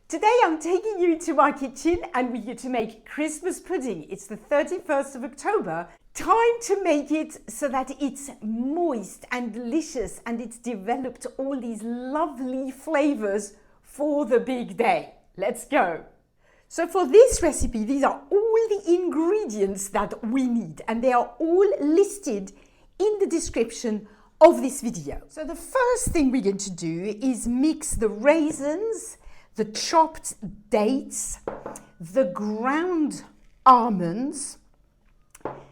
Today I'm taking you to my kitchen and we're going to make Christmas pudding. It's the 31st of October. Time to make it so that it's moist and delicious and it's developed all these lovely flavours for the big day. Let's go. So for this recipe, these are all the ingredients that we need and they are all listed in the description of this video. So the first thing we're going to do is mix the raisins, the chopped dates, the ground almonds,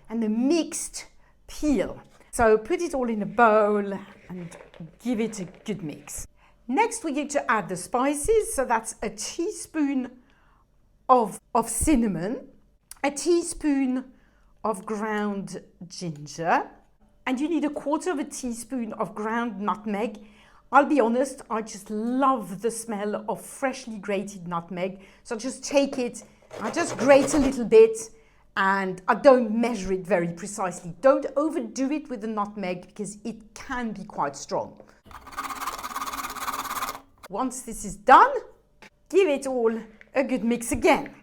and the mixed peel. So put it all in a bowl and give it a good mix. Next we're going to add the spices, so that's a teaspoon of cinnamon, a teaspoon of ground ginger, and you need 1/4 teaspoon of ground nutmeg. I'll be honest, I just love the smell of freshly grated nutmeg. So just take it, I just grate a little bit and I don't measure it very precisely. Don't overdo it with the nutmeg because it can be quite strong. Once this is done, give it all a good mix again.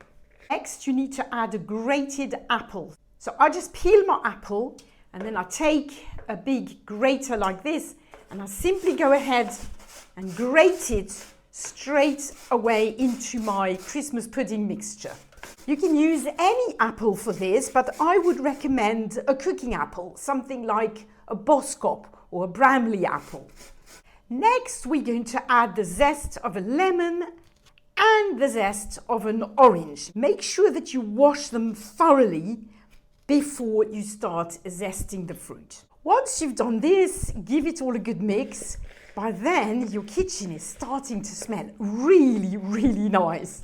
Next, you need to add a grated apple. So I just peel my apple and then I take a big grater like this and I simply go ahead and grate it straight away into my Christmas pudding mixture. You can use any apple for this, but I would recommend a cooking apple, something like a Boskop or a Bramley apple. Next, we're going to add the zest of a lemon and the zest of an orange. Make sure that you wash them thoroughly before you start zesting the fruit. Once you've done this, give it all a good mix. By then, your kitchen is starting to smell really, really nice.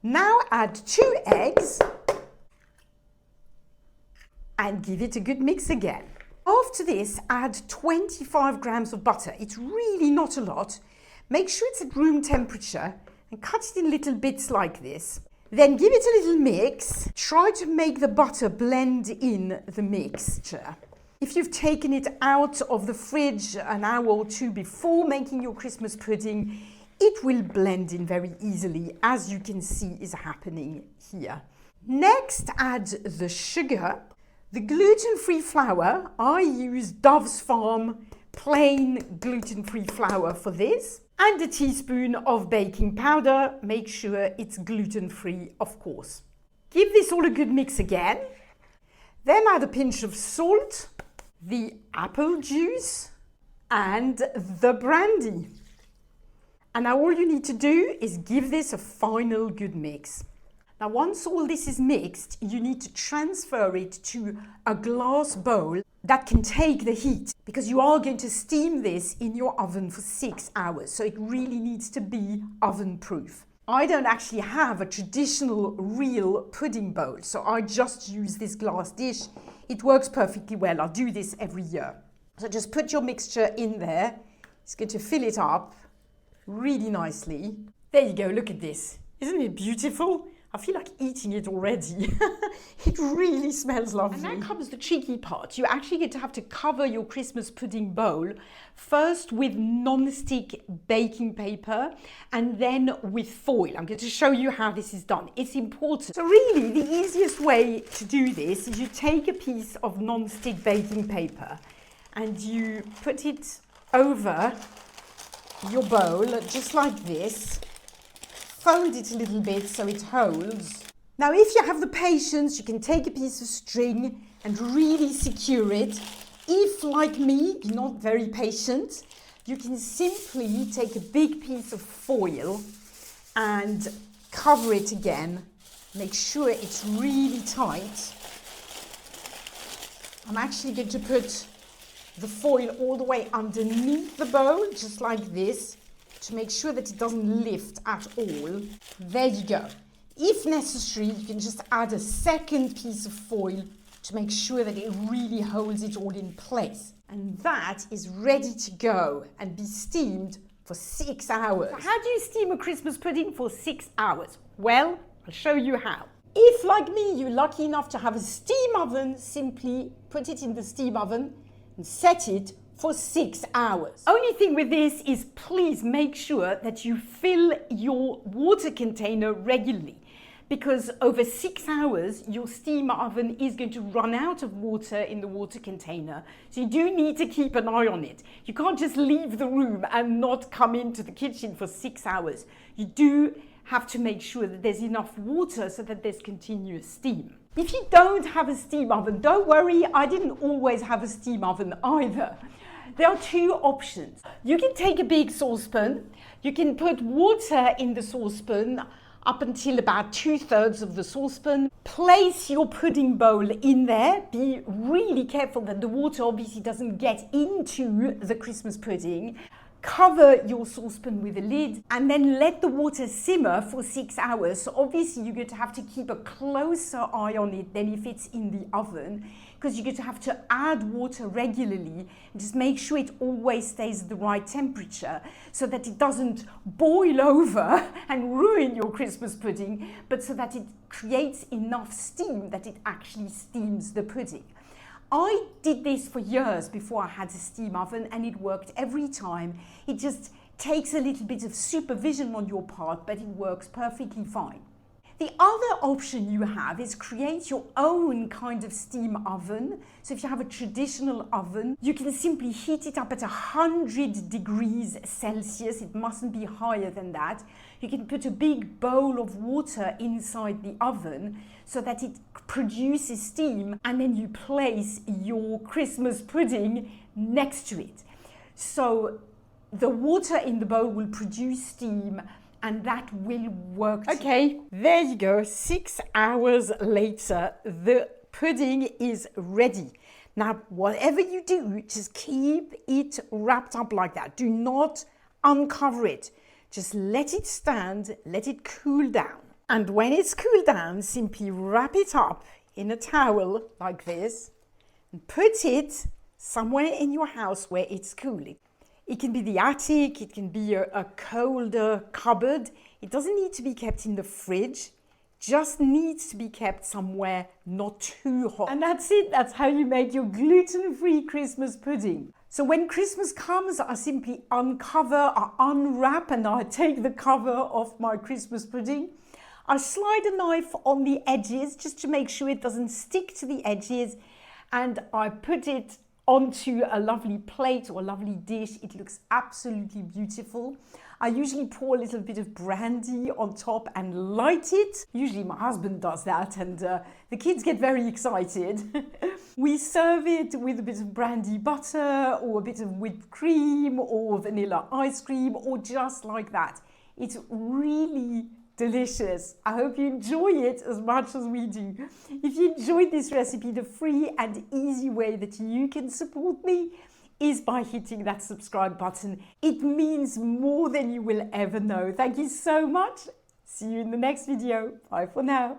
Now add 2 eggs and give it a good mix again. After this, add 25 grams of butter. It's really not a lot. Make sure it's at room temperature and cut it in little bits like this. Then give it a little mix. Try to make the butter blend in the mixture. If you've taken it out of the fridge an hour or 2 before making your Christmas pudding, it will blend in very easily, as you can see is happening here. Next, add the sugar, the gluten-free flour. I use Dove's Farm plain gluten-free flour for this, and a teaspoon of baking powder. Make sure it's gluten-free, of course. Give this all a good mix again. Then add a pinch of salt, the apple juice, and the brandy. And now all you need to do is give this a final good mix. Now once all this is mixed, you need to transfer it to a glass bowl that can take the heat, because you are going to steam this in your oven for 6 hours. So it really needs to be oven proof. I don't actually have a traditional real pudding bowl, so I just use this glass dish. It works perfectly well. I do this every year. So just put your mixture in there. It's going to fill it up really nicely. There you go, look at this. Isn't it beautiful? I feel like eating it already. It really smells lovely. And now comes the tricky part. You're actually going to have to cover your Christmas pudding bowl first with non-stick baking paper and then with foil. I'm going to show you how this is done. It's important. So really, the easiest way to do this is you take a piece of non-stick baking paper and you put it over your bowl just like this. Fold it a little bit so it holds. Now if you have the patience, you can take a piece of string and really secure it. If, like me, you're not very patient, you can simply take a big piece of foil and cover it again. Make sure it's really tight. I'm actually going to put the foil all the way underneath the bowl, just like this, to make sure that it doesn't lift at all. There you go. If necessary, you can just add a second piece of foil to make sure that it really holds it all in place. And that is ready to go and be steamed for 6 hours. So how do you steam a Christmas pudding for 6 hours? Well, I'll show you how. If, like me, you're lucky enough to have a steam oven, simply put it in the steam oven and set it for 6 hours. Only thing with this is please make sure that you fill your water container regularly, because over 6 hours your steam oven is going to run out of water in the water container. So you do need to keep an eye on it. You can't just leave the room and not come into the kitchen for 6 hours. You do have to make sure that there's enough water so that there's continuous steam. If you don't have a steam oven, don't worry, I didn't always have a steam oven either. There are two options. You can take a big saucepan, you can put water in the saucepan up until about 2/3 of the saucepan. Place your pudding bowl in there. Be really careful that the water obviously doesn't get into the Christmas pudding. Cover your saucepan with a lid and then let the water simmer for 6 hours. So obviously you're going to have to keep a closer eye on it than if it's in the oven, because you're going to have to add water regularly and just make sure it always stays at the right temperature so that it doesn't boil over and ruin your Christmas pudding, but so that it creates enough steam that it actually steams the pudding. I did this for years before I had a steam oven and it worked every time. It just takes a little bit of supervision on your part, but it works perfectly fine. The other option you have is create your own kind of steam oven. So if you have a traditional oven, you can simply heat it up at 100 degrees Celsius. It mustn't be higher than that. You can put a big bowl of water inside the oven so that it produces steam, and then you place your Christmas pudding next to it. So the water in the bowl will produce steam, and that will work. Okay, there you go. 6 hours later, the pudding is ready. Now, whatever you do, just keep it wrapped up like that. Do not uncover it. Just let it stand, let it cool down. And when it's cooled down, simply wrap it up in a towel like this and put it somewhere in your house where it's cooling. It can be the attic, it can be a colder cupboard. It doesn't need to be kept in the fridge, just needs to be kept somewhere not too hot. And that's it, that's how you make your gluten-free Christmas pudding. So when Christmas comes, I simply uncover, I unwrap, and I take the cover off my Christmas pudding. I slide a knife on the edges just to make sure it doesn't stick to the edges, and I put it onto a lovely plate or a lovely dish. It looks absolutely beautiful. I usually pour a little bit of brandy on top and light it. Usually my husband does that, and the kids get very excited. We serve it with a bit of brandy butter or a bit of whipped cream or vanilla ice cream, or just like that. It's really delicious. I hope you enjoy it as much as we do. If you enjoyed this recipe, the free and easy way that you can support me is by hitting that subscribe button. It means more than you will ever know. Thank you so much. See you in the next video. Bye for now.